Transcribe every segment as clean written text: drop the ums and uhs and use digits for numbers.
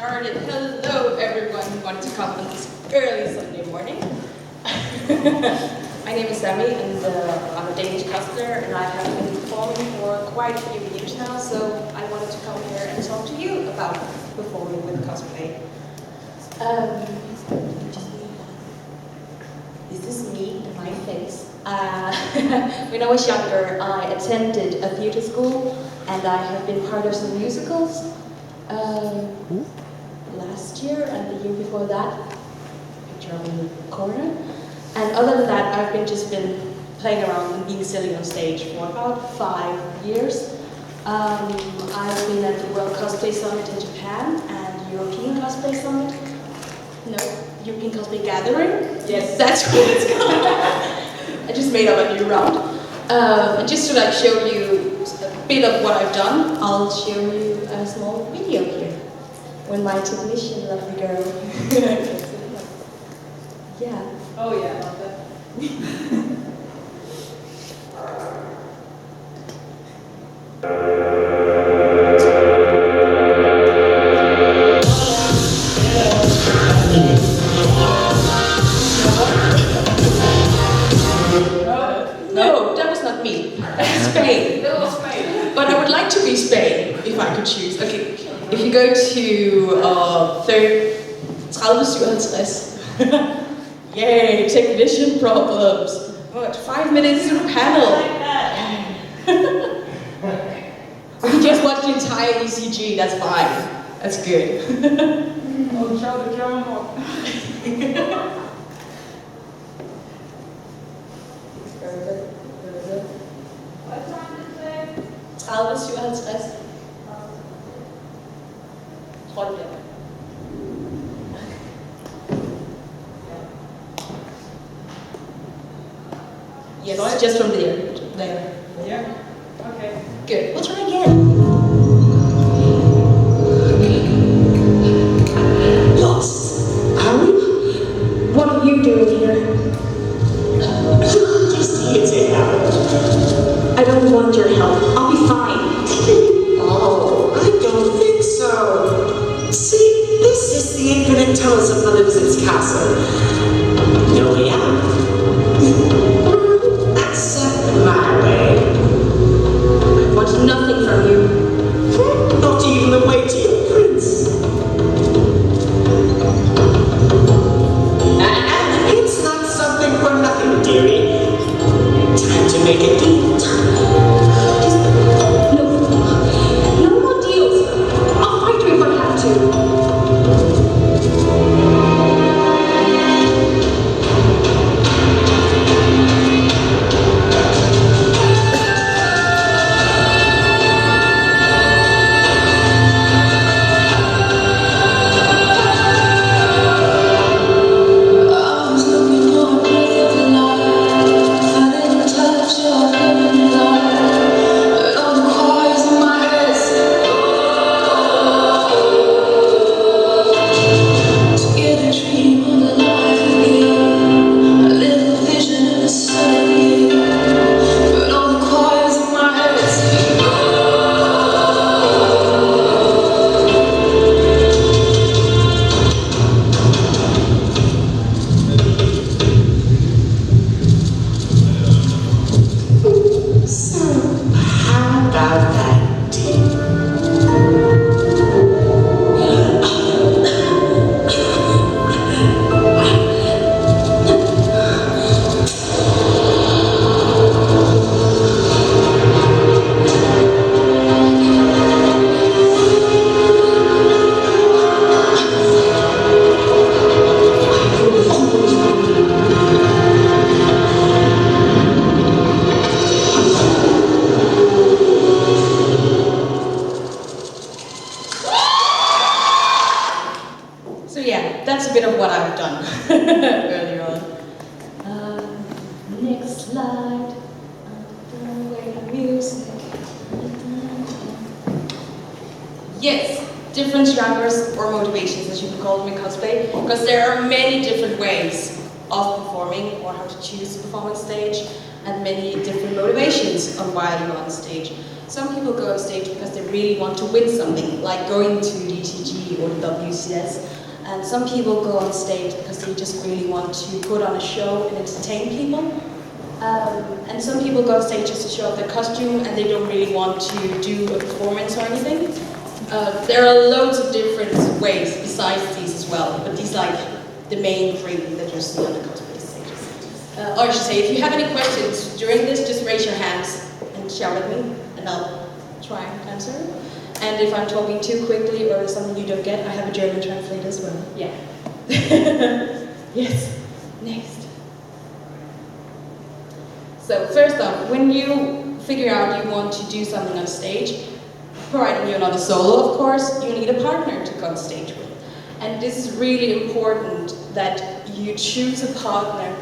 started. Hello everyone who wanted to come on this early Sunday morning. My name is Samie and I'm a Danish cosplayer and I have been performing for quite a few years now, so I wanted to come here and talk to you about performing with cosplay. Is this me and my face? When I was younger, I attended a theatre school and I have been part of some musicals last year and the year before that, picture on the corner. And other than that, I've just been playing around and being silly on stage for about 5 years. I've been at the World Cosplay Summit in Japan and European Cosplay Summit. No, European Cosplay Gathering. Yes, that's what it's called. I just made up a new round. And just to show you a bit of what I've done, I'll show you a small video here. When my technician, lovely girl, yeah. Oh yeah, I love that. No, that was not me. Spain. That was Spain. But I would like to be Spain, if I could choose. Okay, if you go to 3057. Yay, technician problems. What, 5 minutes to the panel? We can just watch the entire ECG, that's fine. That's good. Oh, show the German one. 3057. Tror jeg. Yes, just from there. Yeah. Okay. Good. We'll try again. Lost, are we? What are you doing here? Just here to help. I don't want your help. I'll be fine. Oh, I don't think so. See, this is the infinite tunnels of Maleficent's castle. No way out. Accept my way. I want nothing from you. Not even the way to your prince. And it's not something for nothing, dearie. Time to make a deal. No more deals. I'll fight you if I have to. That's a bit of what I've done earlier on. Next slide. Wait, music. Yes, different genres or motivations, as you can call them in cosplay, because there are many different ways of performing or how to choose to perform on stage, and many different motivations on while you're on stage. Some people go on stage because they really want to win something, like going to DTG or WCS. And some people go on stage because they just really want to put on a show and entertain people. And some people go on stage just to show off their costume and they don't really want to do a performance or anything. There are loads of different ways besides these as well, but these are like the main three that you see on the cosplay stages. Or I should say, if you have any questions during this, just raise your hands and shout at me, and I'll try and answer. And if I'm talking too quickly or there's something you don't get, I have a German translator as well. Yeah. Yes. Next. So first off, when you figure out you want to do something on stage, provided you're not a solo, of course, you need a partner to go on stage with. And this is really important that you choose a partner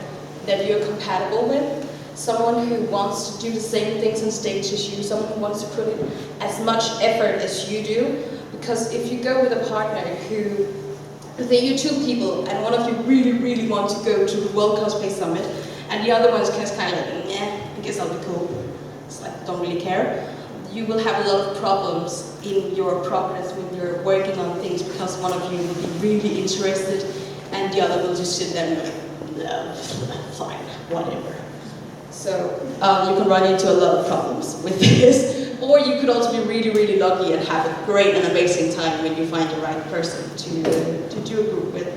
that you're compatible with, someone who wants to do the same things on stage as you, someone who wants to put in as much effort as you do. Because if you go with a partner who, say you're two people and one of you really want to go to the World Cosplay Summit and the other one's just kind of like, yeah, I guess I'll be cool. It's like, don't really care. You will have a lot of problems in your progress when you're working on things because one of you will be really interested and the other will just sit there and be like, fine, whatever. So you can run into a lot of problems with this. Or you could also be really lucky and have a great and amazing time when you find the right person to do a group with.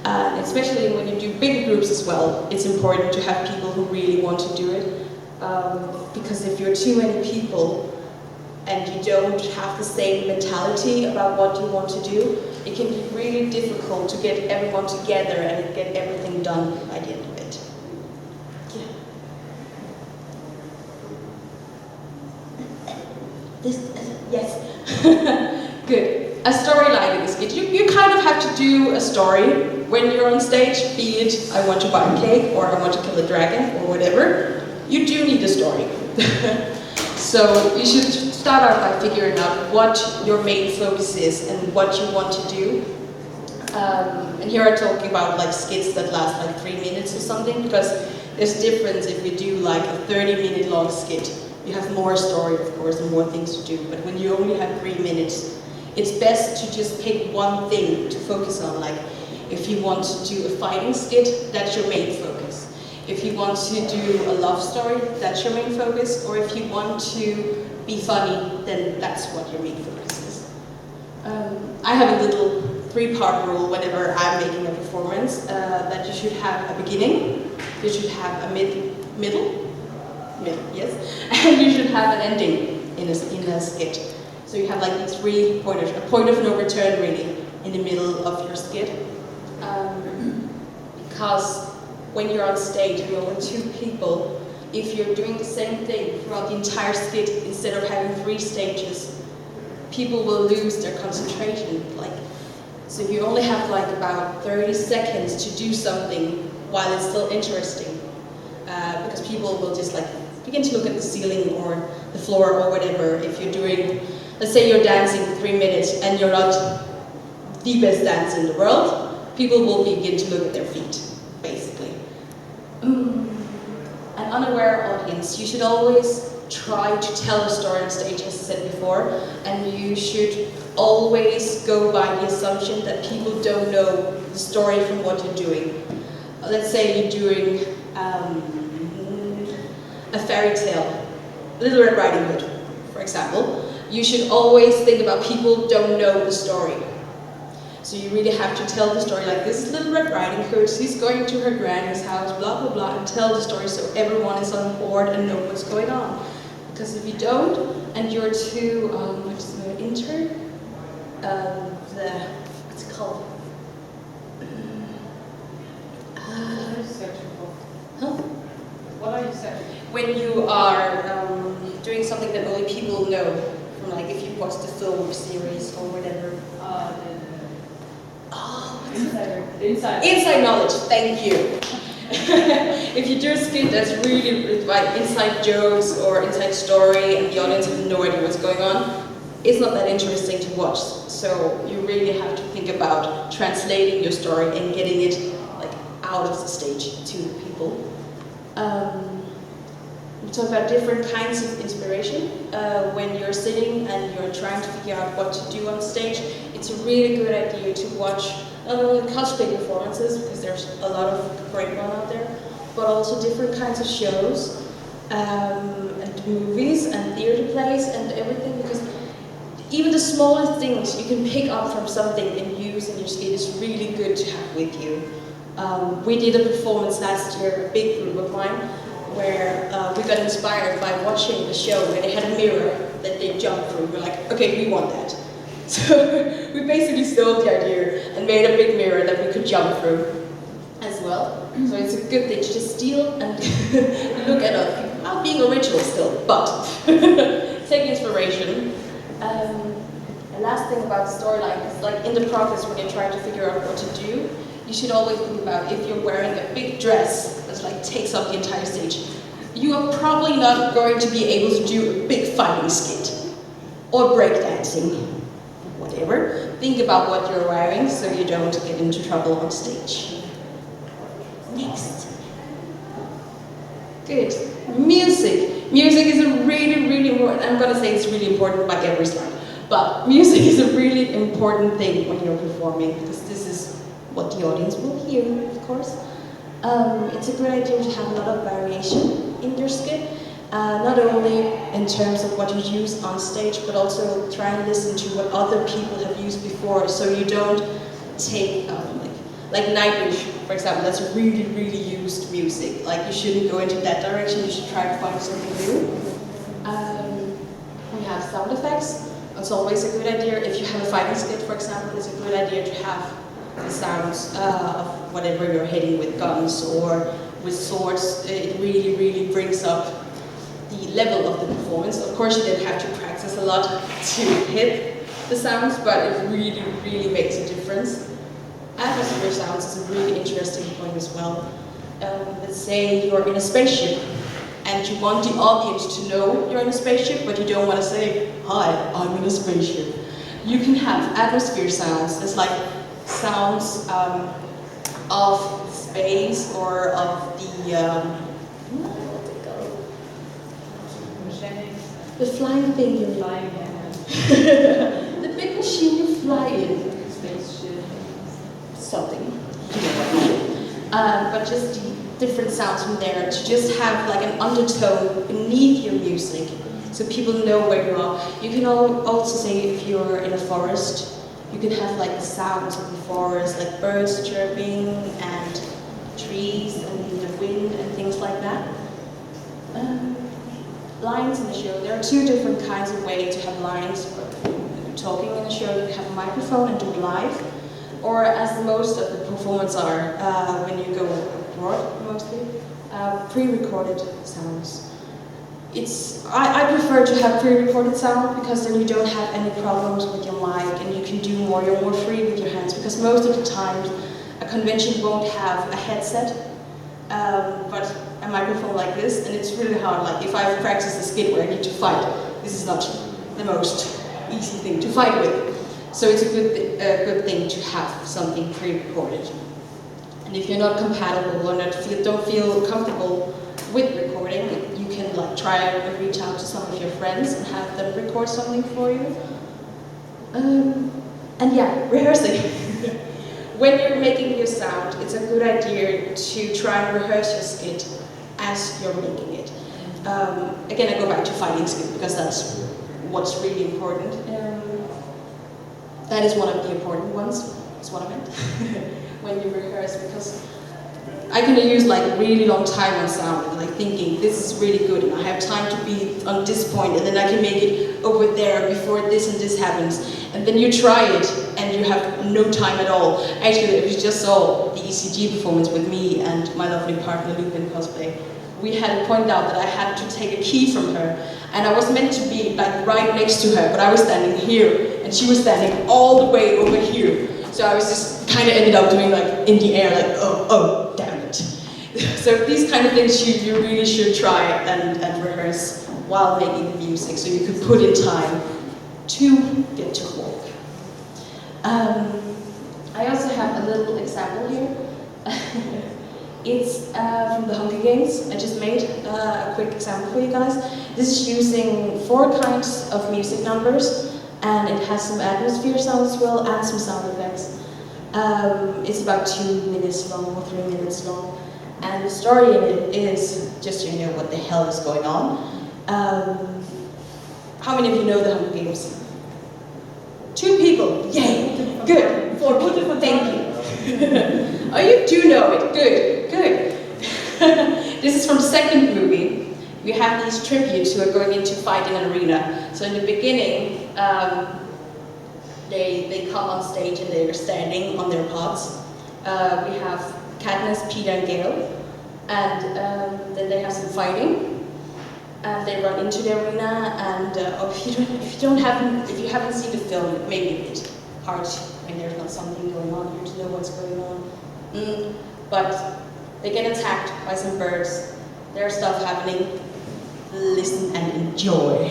Especially when you do big groups as well, it's important to have people who really want to do it. Because if you're too many people and you don't have the same mentality about what you want to do, it can be really difficult to get everyone together and get everything done by the end of it. Yeah. Yes. Good. A storyline in this skit. You kind of have to do a story when you're on stage, be it I want to buy a cake or I want to kill a dragon or whatever. You do need a story. So you should start out by figuring out what your main focus is and what you want to do. And here I'm talking about like skits that last like 3 minutes or something, because there's a difference if you do like a 30-minute long skit. You have more story, of course, and more things to do. But when you only have 3 minutes, it's best to just pick one thing to focus on. Like if you want to do a fighting skit, that's your main focus. If you want to do a love story, that's your main focus. Or if you want to be funny, then that's what your main focus is. I have a little 3-part rule whenever I'm making a performance, that you should have a beginning, you should have a middle, yes, and you should have an ending in a skit. So you have like these 3 pointers, a point of no return really in the middle of your skit. Because when you're on stage and you're with 2 people, if you're doing the same thing throughout the entire skit instead of having 3 stages, people will lose their concentration. So you only have like about 30 seconds to do something while it's still interesting. Because people will just like begin to look at the ceiling or the floor or whatever. If you're doing, let's say you're dancing for 3 minutes and you're not the best dancer in the world, people will begin to look at their feet, basically. An unaware audience, you should always try to tell a story on stage, as I said before, and you should always go by the assumption that people don't know the story from what you're doing. Let's say you're doing a fairy tale, Little Red Riding Hood, for example. You should always think about people don't know the story. So you really have to tell the story like, this is Little Red Riding Hood, she's going to her granny's house, blah blah blah, and tell the story so everyone is on board and know what's going on. Because if you don't, and you're too, what's the word, what's it called? Huh? What are you saying? When you are doing something that only people know, from like if you watch the film series or whatever. Inside knowledge, thank you. If you do a skit that's really like inside jokes or inside story and the audience has no idea what's going on, it's not that interesting to watch. So you really have to think about translating your story and getting it like out of the stage to the people. we talk about different kinds of inspiration. When you're sitting and you're trying to figure out what to do on stage, it's a really good idea to watch not only cosplay performances, because there's a lot of great ones out there, but also different kinds of shows, and movies and theater plays and everything, because even the smallest things you can pick up from something and use in your skit is really good to have with you. We did a performance last year, a big group of mine, where we got inspired by watching the show where they had a mirror that they jumped through. We're like, okay, we want that. So we basically stole the idea and made a big mirror that we could jump through as well. So it's a good thing to just steal and look at other people. Not being original still, but take inspiration. And last thing about the storyline is, like, in the process when you're trying to figure out what to do, you should always think about if you're wearing a big dress that like takes up the entire stage, you are probably not going to be able to do a big fighting skit or breakdancing, whatever. Think about what you're wearing so you don't get into trouble on stage. Next. Good. Music. Music is a really, really important, I'm going to say it's really important by every slide, but music is a really important thing when you're performing, because this is what the audience will hear, of course. It's a great idea to have a lot of variation in your skit, not only in terms of what you use on stage, but also try and listen to what other people have used before, so you don't take, like Nightwish, for example, that's really, really used music. Like, you shouldn't go into that direction, you should try to find something new. We have sound effects. It's always a good idea, if you have a fighting skit, for example, it's a good idea to have the sounds of whatever you're hitting with guns or with swords. It really, really brings up the level of the performance. Of course, you don't have to practice a lot to hit the sounds, but it really, really makes a difference. Atmosphere sounds is a really interesting point as well. Let's say you're in a spaceship and you want the audience to know you're in a spaceship, but you don't want to say, "Hi, I'm in a spaceship." You can have atmosphere sounds. It's like sounds of space or of the, what's it called? The flying thing you're flying in. The big machine you fly in. Spaceship. Something. You know what I mean. But just the different sounds from there, to just have like an undertone beneath your music, so people know where you are. You can also say if you're in a forest, you can have like the sounds of the forest, like birds chirping and trees and the wind and things like that. Lines in the show. There are two different kinds of ways to have lines. Talking in the show, you can have a microphone and do it live, or as most of the performances are when you go abroad, mostly, pre-recorded sounds. I prefer to have pre-recorded sound, because then you don't have any problems with your mic and you can do more, you're more free with your hands, because most of the time a convention won't have a headset, but a microphone like this, and it's really hard. Like, if I've practiced a skit where I need to fight, this is not the most easy thing to fight with. So it's a good thing to have something pre-recorded. And if you're not compatible or don't feel comfortable with recording, you can like try and reach out to some of your friends and have them record something for you. And yeah, rehearsing. When you're making your sound, it's a good idea to try and rehearse your skit as you're making it. Again, I go back to fighting skit, because that's what's really important. That is one of the important ones, is what I meant, when you rehearse, because I can use like a really long time on sound, like thinking this is really good and I have time to be on this point, and then I can make it over there before this and this happens. And then you try it and you have no time at all. Actually, if you just saw the ECG performance with me and my lovely partner Luke in Cosplay, we had to point out that I had to take a key from her, and I was meant to be like right next to her, but I was standing here and she was standing all the way over here. So I was just kind of ended up doing like in the air, like, oh, damn it. So these kind of things you really should try and rehearse while making the music, so you can put in time to get to work. I also have a little example here. It's from the Hunger Games. I just made a quick example for you guys. This is using 4 kinds of music numbers, and it has some atmosphere sounds as well and some sound effects. It's about 2 minutes long or 3 minutes long, and the story in it is just so you know what the hell is going on. How many of you know the Hunger Games? 2 people, yay, good. 4 people, thank you. Oh, you do know it, good, good. This is from the second movie. We have these tributes who are going in to fight in an arena. So in the beginning, they come on stage and they're standing on their pods. We have Katniss, Peter, and Gale, and then they have some fighting. And they run into the arena, and if you haven't seen the film, it may be a bit hard when there's not something going on here to know what's going on. But they get attacked by some birds. There's stuff happening. Listen and enjoy.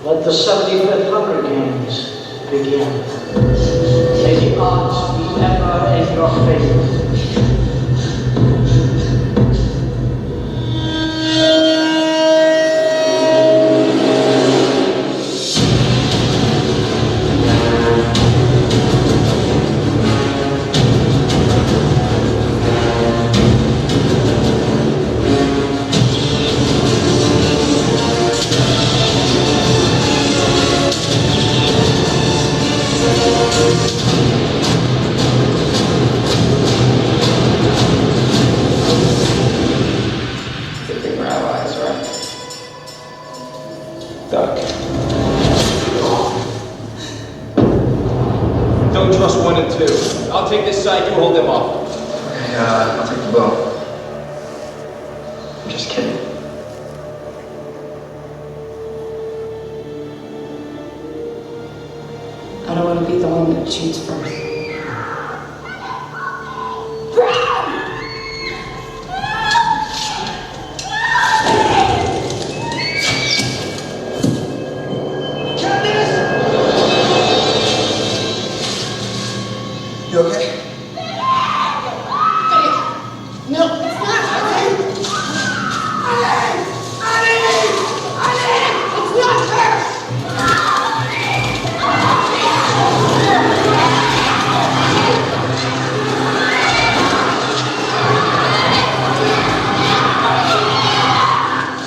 Let the 75th Hunger Games begin. May the odds be ever in your favor. Don't trust 1 and 2. I'll take this side, you hold them off. Okay, I'll take the bow. I'm just kidding. I don't want to be the one that shoots first. You okay? No, it's not. It's not her.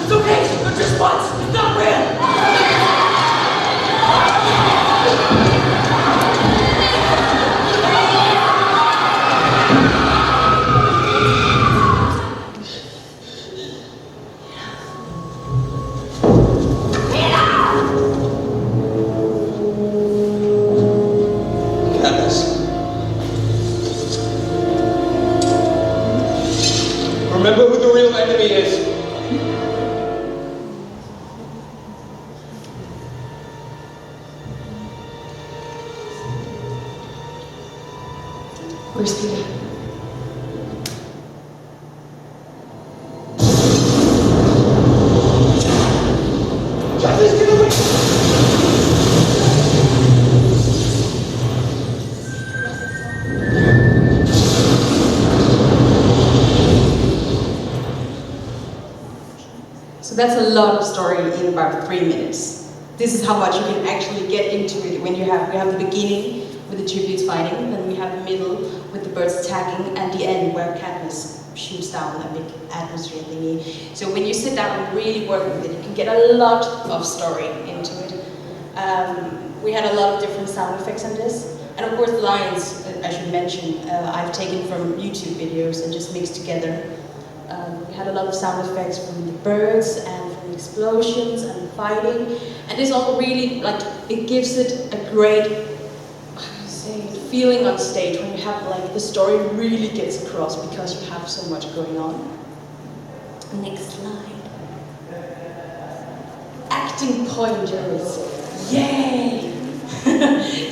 It's okay, they're just bots, it's not real! Remember who the real enemy is. Where's Peter? Please get away! So that's a lot of story in about 3 minutes. This is how much you can actually get into it when we have the beginning with the tributes fighting, then we have the middle with the birds attacking, and the end where Katniss shoots down that big atmosphere thingy. So when you sit down and really work with it, you can get a lot of story into it. We had a lot of different sound effects on this. And of course the lines, I should mention, I've taken from YouTube videos and just mixed together. We had a lot of sound effects from the birds and from explosions and fighting. And this all really, like, it gives it a great feeling on stage when you have, like, the story really gets across because you have so much going on. Next slide. Acting pointers. Yay!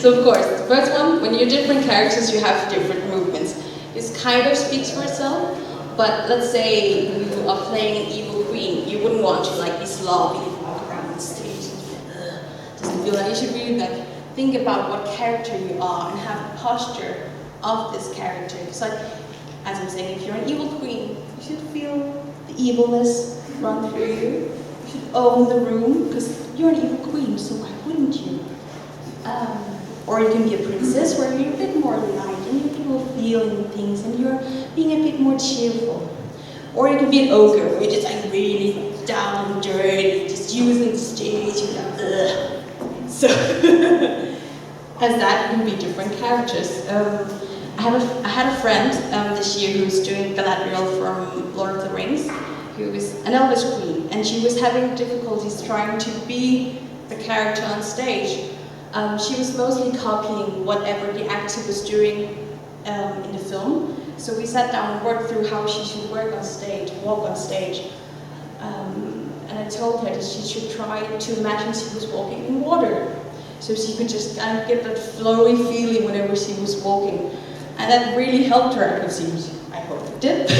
So of course, the first one, when you're different characters, you have different movements. This kind of speaks for itself, But let's say you are playing an evil queen. You wouldn't want to like be sloppy and walk around the stage. Doesn't feel like you should really like think about what character you are and have the posture of this character. Because like, as I'm saying, if you're an evil queen, you should feel the evilness run through you. You should own the room, because you're an evil queen, so why wouldn't you? Or you can be a princess where you're a bit more light and you're people feeling things and you're being a bit more cheerful. Or you can be an ogre where you're just like really down and dirty, just using the stage, you're like, ugh. So, as that can be different characters. I had a friend this year who was doing Galadriel from Lord of the Rings, who was an Elvish queen, and she was having difficulties trying to be the character on stage. She was mostly copying whatever the actor was doing in the film. So we sat down and worked through how she should work on stage, walk on stage. And I told her that she should try to imagine she was walking in water. So she could just kind of get that flowy feeling whenever she was walking. And that really helped her, I could see. I hope it did.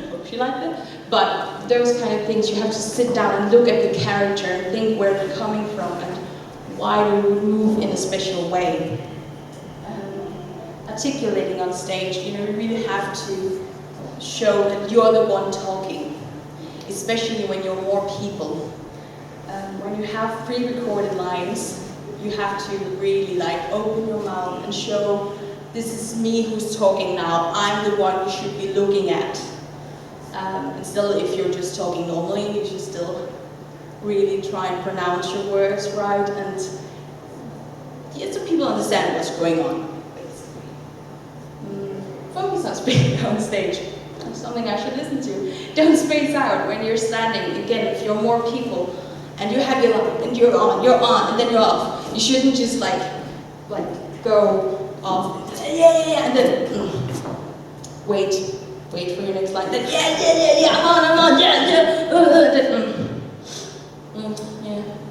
Hope she liked it. But those kind of things, you have to sit down and look at the character and think where they're coming from and why they would move in a special way. Articulating on stage, you know, you really have to show that you're the one talking, especially when you're more people. When you have pre-recorded lines, you have to really like open your mouth and show, this is me who's talking now, I'm the one you should be looking at. And still, if you're just talking normally, you should still really try and pronounce your words right, and yeah, so people understand what's going on, basically. Focus on speaking on stage. That's something I should listen to. Don't space out when you're standing. Again, if you're more people, and you have your line, and you're on, and then you're off. You shouldn't just like go off, and then wait for your next line. Then I'm on, yeah,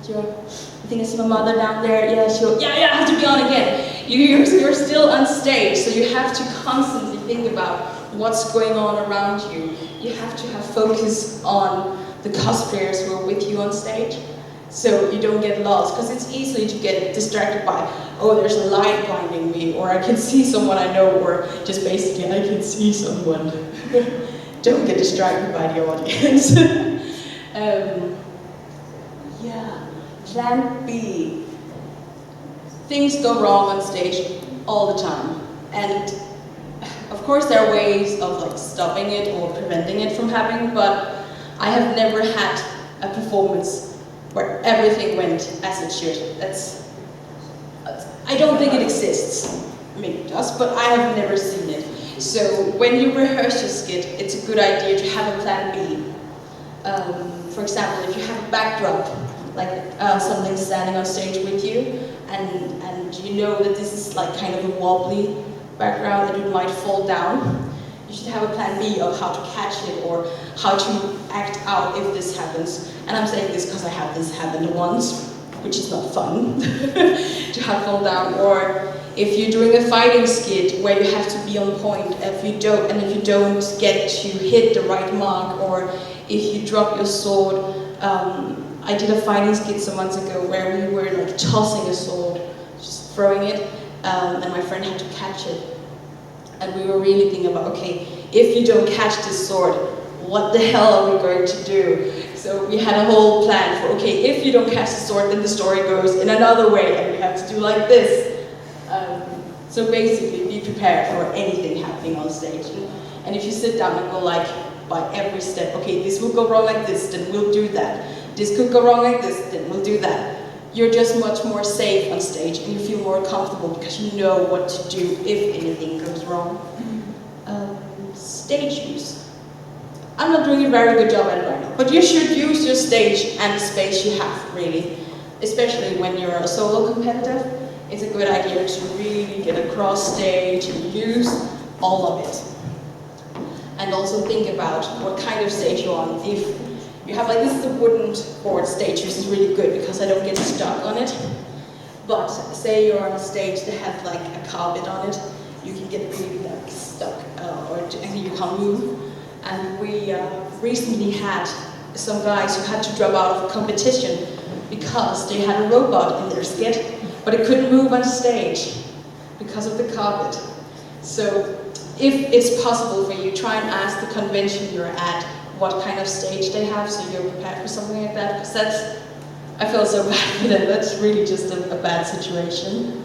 sure. I think I see my mother down there. Yeah, sure. Yeah, I have to be on again. You're still on stage, so you have to constantly think about what's going on around you. You have to have focus on the cosplayers who are with you on stage, so you don't get lost, because it's easy to get distracted by, oh, there's a light blinding me, or I can see someone I know, or just basically, I can see someone. Don't get distracted by the audience. Plan B. Things go wrong on stage all the time, and of course there are ways of like stopping it or preventing it from happening, but I have never had a performance where everything went as it should. I don't think it exists. Maybe it does, but I have never seen it. So when you rehearse your skit, it's a good idea to have a plan B. For example, if you have a backdrop, like something standing on stage with you, and you know that this is like kind of a wobbly background that it might fall down, you should have a plan B of how to catch it or how to act out if this happens. And I'm saying this because I had this happen once, which is not fun to have fall down. Or if you're doing a fighting skit where you have to be on point, if you don't get to hit the right mark, or if you drop your sword. I did a fighting skit some months ago where we were like tossing a sword, just throwing it, and my friend had to catch it. And we were really thinking about, okay, if you don't catch this sword, what the hell are we going to do? So we had a whole plan for, okay, if you don't catch the sword, then the story goes in another way, and we have to do like this. So basically, be prepared for anything happening on stage. And if you sit down and go like, by every step, okay, this will go wrong like this, then we'll do that. This could go wrong like this, then we'll do that. You're just much more safe on stage, and you feel more comfortable because you know what to do if anything goes wrong. Stage use. I'm not doing a very good job at it right now, but you should use your stage and the space you have, really. Especially when you're a solo competitor, it's a good idea to really get across stage and use all of it. And also think about what kind of stage you're on. If you have like, this is a wooden board stage, which is really good because I don't get stuck on it. But say you're on a stage that has like a carpet on it, you can get really like stuck and you can't move. And we recently had some guys who had to drop out of a competition because they had a robot in their skit, but it couldn't move on stage because of the carpet. So if it's possible for you, try and ask the convention you're at what kind of stage they have, so you're prepared for something like that, because that's, I feel so bad for them. That's really just a bad situation.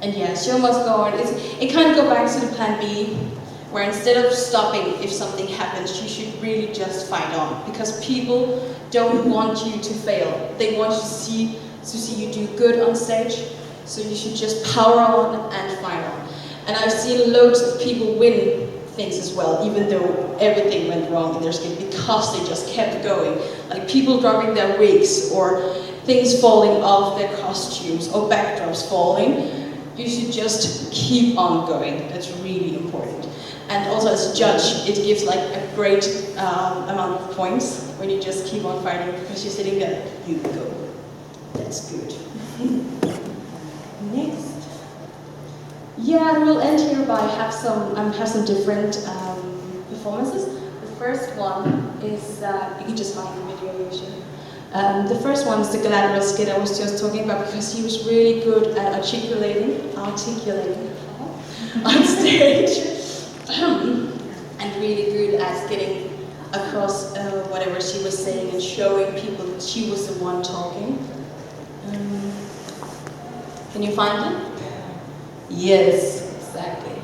And yeah, show must go on. It kind of go back to the plan B, where instead of stopping if something happens, you should really just fight on, because people don't want you to fail. They want to see you do good on stage, so you should just power on and fight on. And I've seen loads of people win things as well, even though everything went wrong in their skit, because they just kept going. Like people dropping their wigs, or things falling off their costumes, or backdrops falling. You should just keep on going. That's really important. And also as a judge, it gives like a great amount of points when you just keep on fighting, because you're sitting there, you go. That's good. Next. Yeah, and we'll end here by have some different performances. The first one is, you can just find the video usually. The first one is the Galadriel skit I was just talking about, because he was really good at articulating on stage. And really good at getting across whatever she was saying and showing people that she was the one talking. Can you find it? Yes, exactly.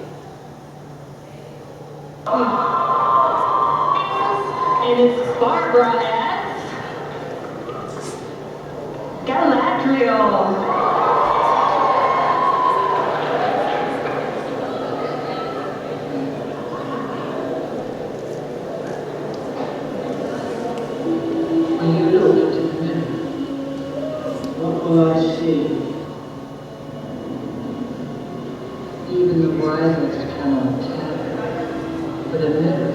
And it's Barbara as Galadriel. When you look into the mirror, what will I see? Even the wisest cannot tell, for the mirror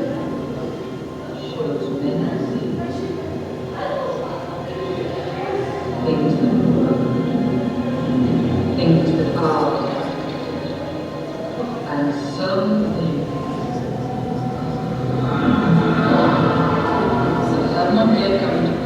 shows many things. Things that were, things that are, and some things that have not yet come to pass.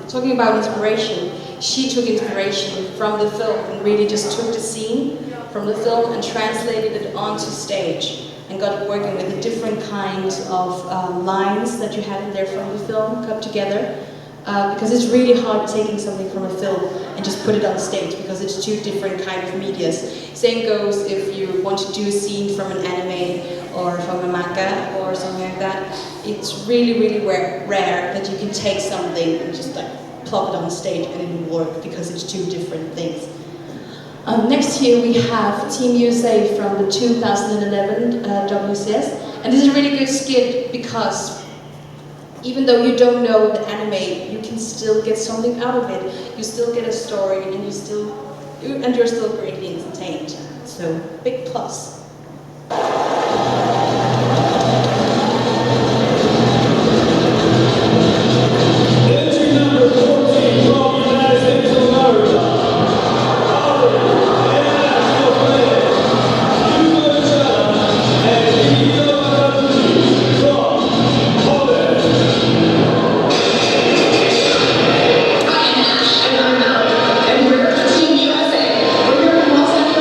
Talking about inspiration, she took inspiration from the film and really just took the scene from the film and translated it onto stage and got it working with the different kinds of lines that you had in there from the film cut together. Because it's really hard taking something from a film and just put it on stage, because it's two different kind of medias. Same goes if you want to do a scene from an anime or from a manga or something like that. It's really, really rare that you can take something and just like plop it on stage and it will work, because it's two different things. Next here we have Team USA from the 2011 WCS, and this is a really good skit because even though you don't know the anime, you can still get something out of it. You still get a story, and you're still greatly entertained. So, big plus. Entry number 14 from the United States of America. And we're Team USA. We're here from Los Angeles.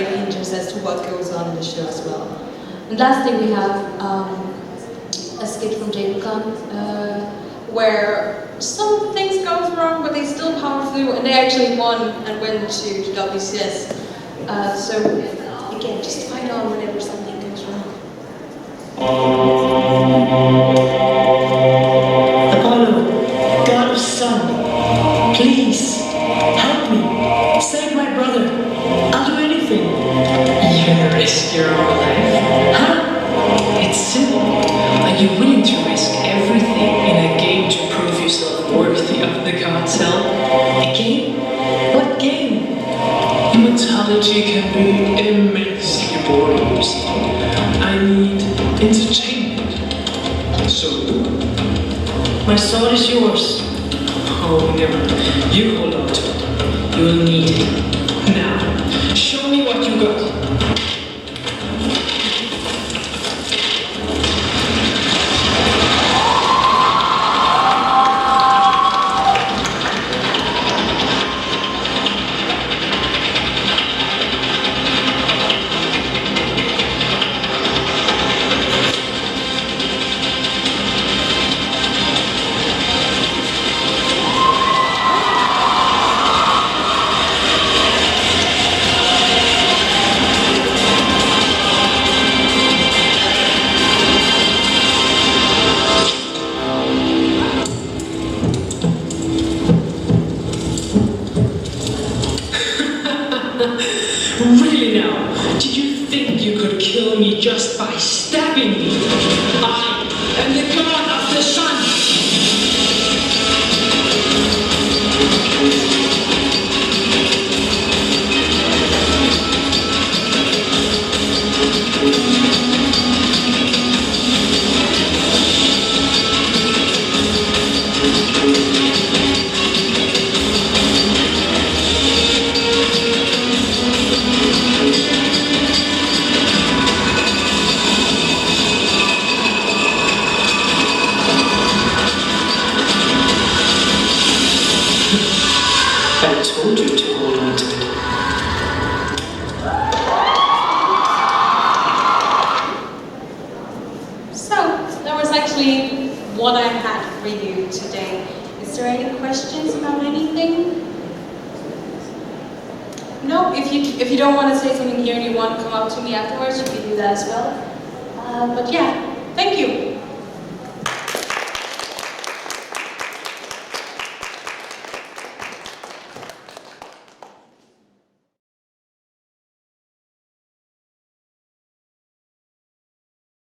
great hinges as to what goes on in the show as well. And lastly, we have a skit from Programm, where some things goes wrong, but they still power through, and they actually won and went to the WCS. So again, just find on whenever something goes wrong. Apollo, God of Sun, please help me, save my brother. I'll do anything. You're gonna risk your own life? Huh? It's simple. Are you willing to risk everything in a game to prove yourself worthy of the god's help? A game? What game? Immortality can be immensely boring, you see. I need entertainment. So, My sword is yours. oh, never. You hold on to it. You'll need it. Now, show me what you got. Really now? Did you think you could kill me just by stabbing me? I am the god of the sun! I told you to hold on to it. So, that was actually what I had for you today. Is there any questions about anything? No? If you don't want to say something here and you want to come up to me afterwards, you can do that as well. But yeah, thank you.